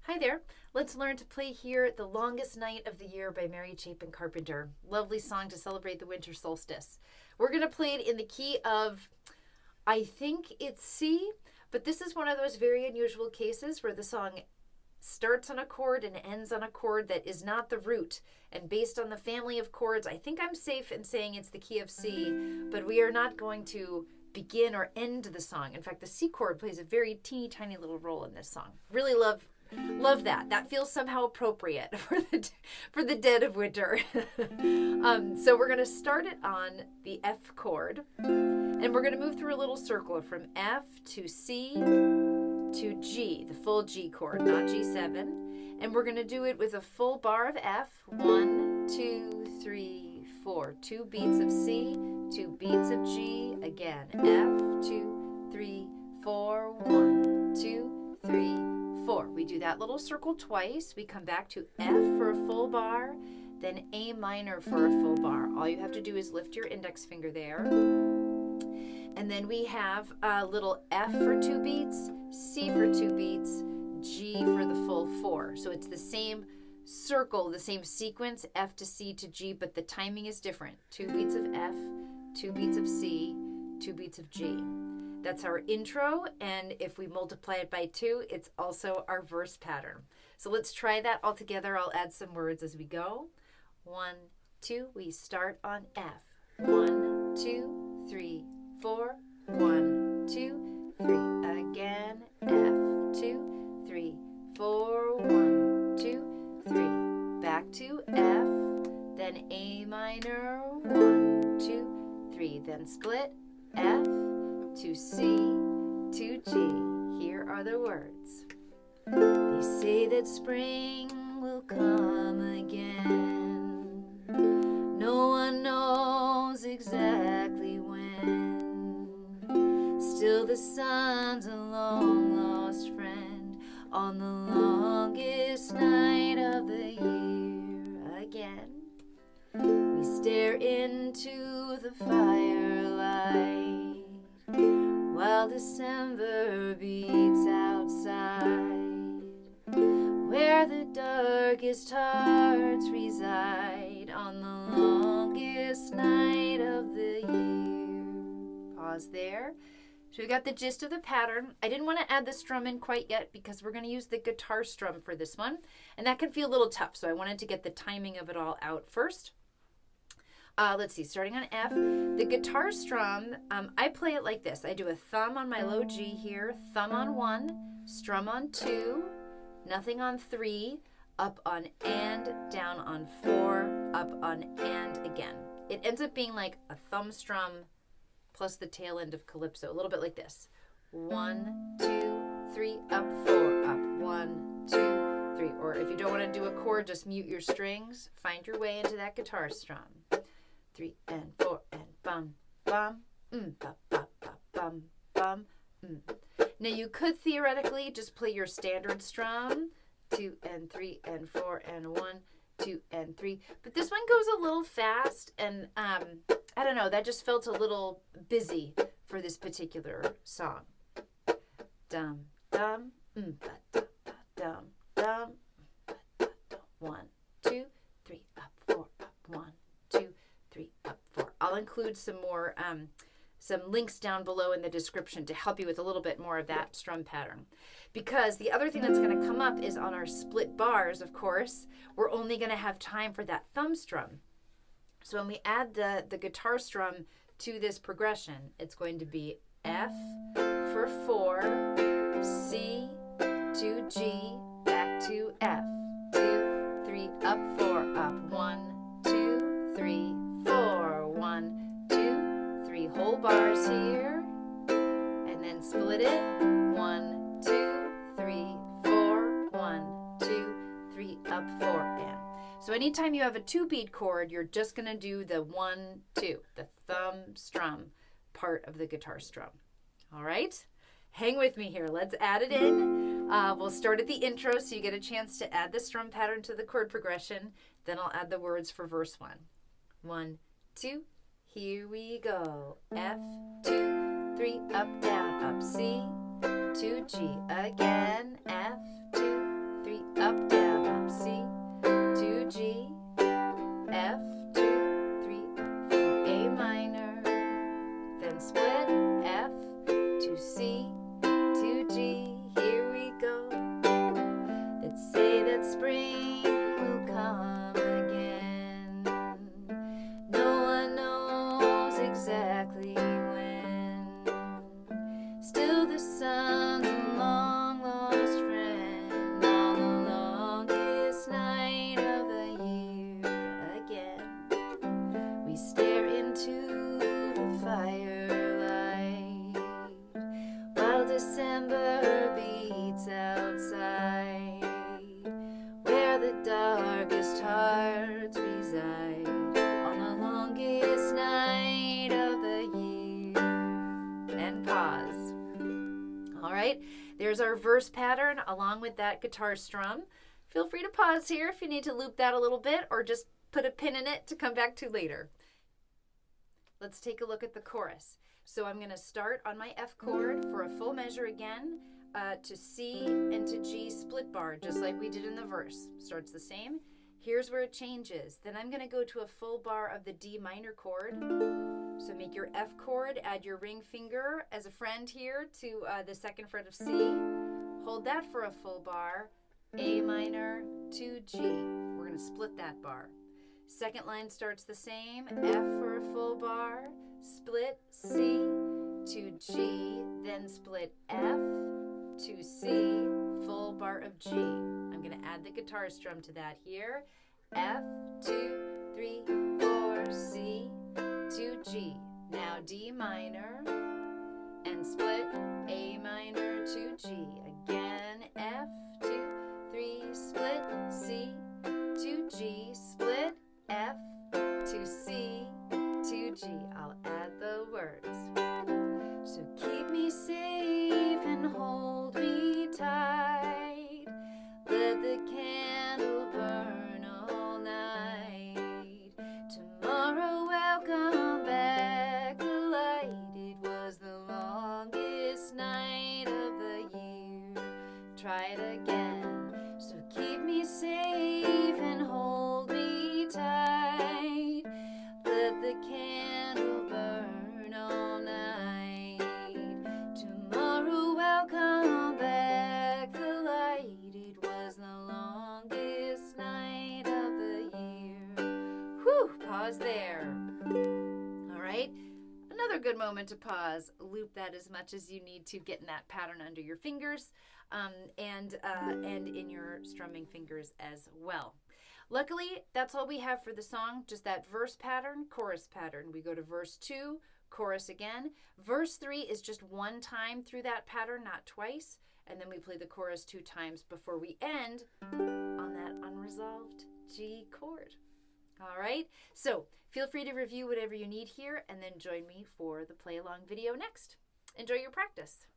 Hi there. Let's learn to play here The Longest Night of the Year by Mary Chapin Carpenter. Lovely song to celebrate the winter solstice. We're going to play it in the key of, I think it's C, but this is one of those very unusual cases where the song starts on a chord and ends on a chord that is not the root. And based on the family of chords, I think I'm safe in saying it's the key of C, but we are not going to begin or end the song. In fact, the C chord plays a very teeny tiny little role in this song. Really love that. That feels somehow appropriate for the dead of winter. So we're going to start it on the F chord, and we're going to move through a little circle from F to C to G, the full G chord, not G7. And we're going to do it with a full bar of F. 1, 2, 3, 4. 2 beats of C, 2 beats of G. Again, F, 2, 3, 4. 1, 2, 3, 4. We do that little circle twice. We come back to F for a full bar, then A minor for a full bar. All you have to do is lift your index finger there. And then we have a little F for 2 beats, C for 2 beats, G for the full 4. So it's the same circle, the same sequence, F to C to G, but the timing is different. 2 beats of F, 2 beats of C, 2 beats of G. That's our intro, and if we multiply it by 2, it's also our verse pattern. So let's try that all together. I'll add some words as we go. 1, 2, we start on F. 1, 2, 3, 4. 1, 2, 3. Again, F. 2, 3, 4. 1, 2, 3. Back to F, then A minor. 1, 2, 3. Then split F to C to G. Here are the words. They say that spring will come again. No one knows exactly when. Still the sun's a long lost friend on the longest night of the year. Again, we stare into the firelight while December beats outside, where the darkest hearts reside on the longest night of the year. Pause there. So we got the gist of the pattern. I didn't want to add the strum in quite yet because we're going to use the guitar strum for this one, and that can feel a little tough, so I wanted to get the timing of it all out first. Let's see, starting on F, the guitar strum, I play it like this. I do a thumb on my low G here, thumb on 1, strum on 2, nothing on 3, up on and, down on 4, up on and again. It ends up being like a thumb strum plus the tail end of calypso, a little bit like this. 1, 2, 3, up, 4, up, 1, 2, 3. Or if you don't want to do a chord, just mute your strings. Find your way into that guitar strum. 3 and 4 and bum, bum, ba, ba, ba, bum, bum, Now you could theoretically just play your standard strum, 2 and 3 and 4 and 1, 2 and 3. But this one goes a little fast, and I don't know, that just felt a little busy for this particular song. Dum, dum, ba, da, ba, dum, dum, ba, da, dum. 1, 2, 3, up, 4, up, 1, 2, 3, up, 4. I'll include some more, some links down below in the description to help you with a little bit more of that strum pattern. Because the other thing that's going to come up is on our split bars, of course, we're only going to have time for that thumb strum. So when we add the guitar strum to this progression, it's going to be F for 4, C to G, back to F, 2, 3, up, 4, up, 1, 2, 3, 4, 1, 2, 3, whole bars here, and then split it, 1, 2, 3, 4, 1, 2, 3, up, 4, and. So anytime you have a 2-beat chord, you're just going to do the 1, 2, the thumb strum part of the guitar strum. All right? Hang with me here. Let's add it in. We'll start at the intro so you get a chance to add the strum pattern to the chord progression. Then I'll add the words for verse 1. 1, 2, here we go. F, 2, 3, up, down, up, C, to G. Again, F, 2, 3, up, down, up, C, to G, F, 2, 3, 4, A minor, then split, F, to C, to G, here we go. Let's say that spring will come again. No one knows exactly when. Still the sun's a long lost friend on the longest night of the year again. We stare into the firelight while December beats outside, where the darkest hearts reside on the longest night of the year. And pause. All right, there's our verse pattern along with that guitar strum. Feel free to pause here if you need to loop that a little bit, or just put a pin in it to come back to later. Let's take a look at the chorus. So I'm going to start on my F chord for a full measure again, to C and to G split bar, just like we did in the verse. Starts the same. Here's where it changes. Then I'm going to go to a full bar of the D minor chord. So make your F chord, add your ring finger as a friend here to the second fret of C. Hold that for a full bar. A minor to G. We're going to split that bar. Second line starts the same. F for a full bar. Split C to G. Then split F to C. Full bar of G. I'm going to add the guitar strum to that here. F, 2, 3, 4, C to G. Now D minor and split A minor to G. Again, F, 2, 3, split C to G, split F to C to G. I'll add the words. So keep me safe and hold me tight. Let the candle burn all night. Tomorrow welcome back the light. It was the longest night of the year. Try it again. So keep me safe and hold me tight. Let the candle burn all night. Tomorrow welcome back the light. It was the longest night of the year. Whew, pause there. All right, another good moment to pause. Loop that as much as you need to, getting that pattern under your fingers and in your strumming fingers as well. Luckily, that's all we have for the song, just that verse pattern, chorus pattern. We go to verse 2, chorus again. Verse 3 is just one time through that pattern, not twice. And then we play the chorus 2 times before we end on that unresolved G chord. All right, so feel free to review whatever you need here and then join me for the play along video next. Enjoy your practice.